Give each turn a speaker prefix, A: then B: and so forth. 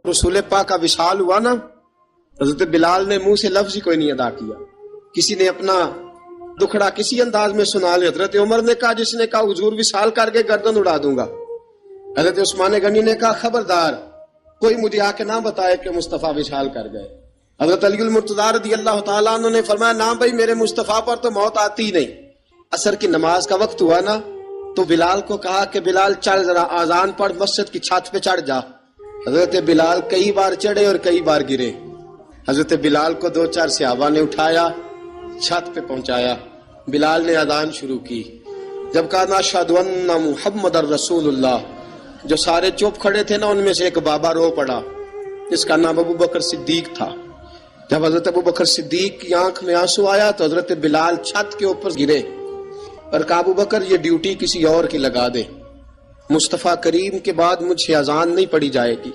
A: रसूल पाक का विशाल हुआ ना, हजरत बिलाल ने मुंह से लफ्ज ही कोई नहीं अदा किया। किसी ने अपना दुखड़ा किसी अंदाज में सुना लिया। हजरत उमर ने कहा, जिसने कहा हुजूर विशाल करके गर्दन उड़ा दूंगा। हजरत उस्मान गनी ने कहा, खबरदार कोई मुझे आके ना बताए कि मुस्तफा विशाल कर गए। हजरत अली मुर्तजा रज़ी अल्लाह तआला अन्हु ने फरमाया, ना भाई मेरे मुस्तफा पर तो मौत आती ही नहीं। असर की नमाज का वक्त हुआ ना, तो बिलाल को कहा कि बिलाल चल जरा आजान पढ़, मस्जिद की छत पे चढ़ जा। हजरत बिलाल कई बार चढ़े और कई बार गिरे। हजरत बिलाल को 2-4 सहाबा ने उठाया, छत पे पहुंचाया। बिलाल ने अजान शुरू की। जब कहा ना अशहदु अन्ना मुहम्मदर रसूलुल्लाह, जो सारे चुप खड़े थे ना, उनमें से एक बाबा रो पड़ा। इसका नाम अबू बकर सिद्दीक था। जब हजरत अबू बकर सिद्दीक की आंख में आंसू आया तो हजरत बिलाल छत के ऊपर गिरे और कहा, अबू बकर ये ड्यूटी किसी और की लगा दे, मुस्तफा करीम के बाद मुझे अजान नहीं पड़ी जाएगी।